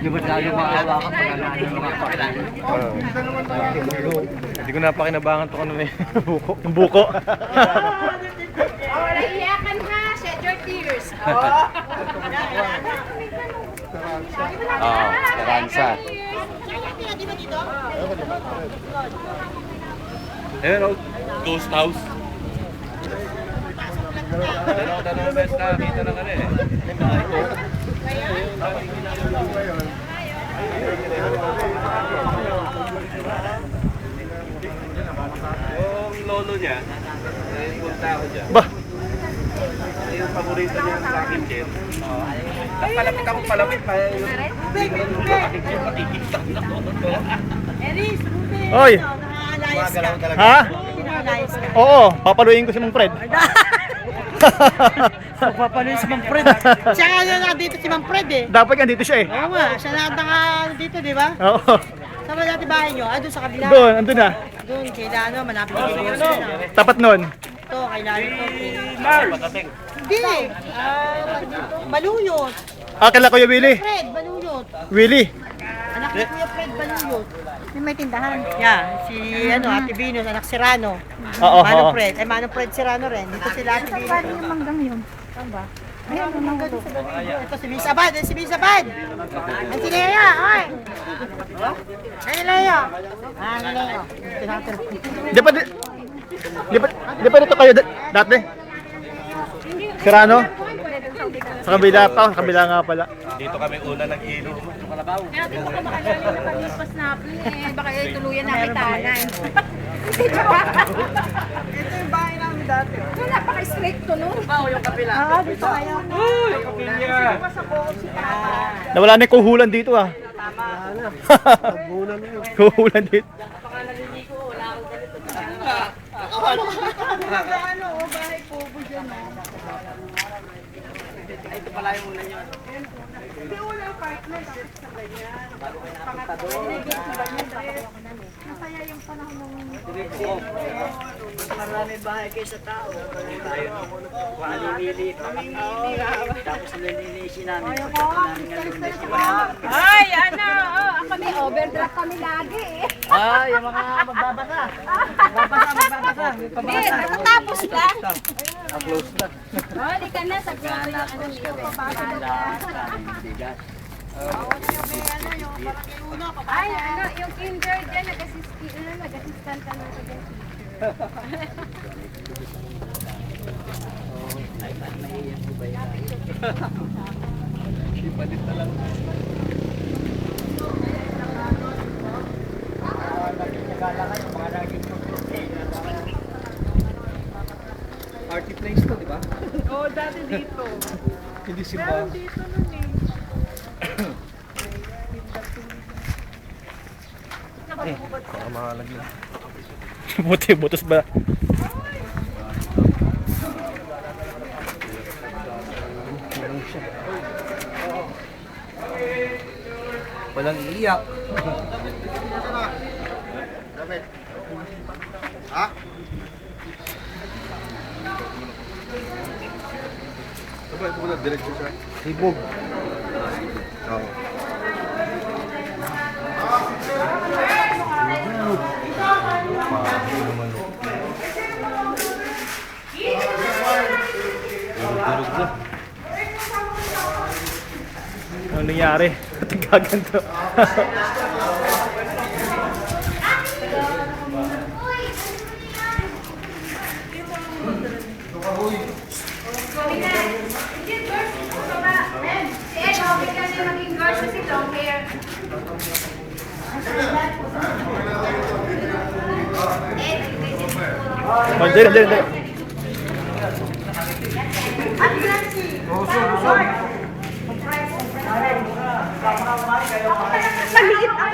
Di ba tayo maawa ka pag yung mga pakila? Hindi ko napakinabangan to kanina buko. Yung buko. Naiiyakan ha, shed your tears. Esperanza. Ayun, oh, ghost house. Dalawang beses na kita ng ano eh. Yung lolo niya, punta ako dyan. Bah! Yung paborito niya sa akin din. Palapit ako, palapit pa. Eris, Ruben. Oy! Nakalayas ka. Ha? Nakalayas ka. Oo, papaluin ko si Mang Fred. Papaluin si Mang Fred. Siya nga na dito si Mang Fred eh. Dapat nga dito siya eh. Oo nga, siya na dito, di ba? Oo. Saan ba dati bahay nyo? Ah, doon sa kabila. Doon, andun na. Doon, kailangan malapit na kay Boss na. Tapat nun. Ito, kailangan ito. Hindi. Baluyot. Ah, kala Kuya Willie. Fred, Baluyot. Willie. Anak ni Kuya Fred, Baluyot. May tindahan. Yeah, si Ate Venus, anak si Rano. Oo, Manong oo. Fred. Manong Fred si Rano rin. Dito sila Ate Venus. Paano yung manggang yun? Saan ba? Ayun, ang mga doon sa Baluyot. Ito si Miss Abad, si Miss Abad. Ang si Lea, oy. Ay, Lea. Ah, Lea. Di pa dito kayo dati? Serrano? Sa kabila pa, sa kabila nga pala. Dito kami una nag-ilo. Kaya dito ko makalala yung paglipas natin eh. Baka tuluyan na kitanan. Ito yung bahay namin dati. Wala, napaka-straight to no? Ah, dito kayo. Nawala na yung kuhulan dito ah. Kuhulan dito. Bahay po dyan. Ito pala yung una nyo. Hindi una partner sa ganyan. Masaya yung panahon ng... Marami bahay kayo sa tao. Mamimili. Tapos nililinisin namin. Ay, ano, kami overdraft kami lagi eh. Ay, yung mga magbabasa. Magbabasa. Hindi, nakatapos lang. Close na. Oh, di ka na, sabi ko yung ano nito. Ay, ano, yung kinder dyan, nag-assistant ka nung dyan. Ipalit na lang. Party place to, di ba? Oo, dati dito. Hindi si Meron dito nun eh. Baka mahalag lang. Buti, butos ba? Walang iiyak. Ha? Sabay, ito na diretso siya. Sibog. Oo. Durog na. Ano nangyari? Gaganto. Oh, hindi. Maliit ako.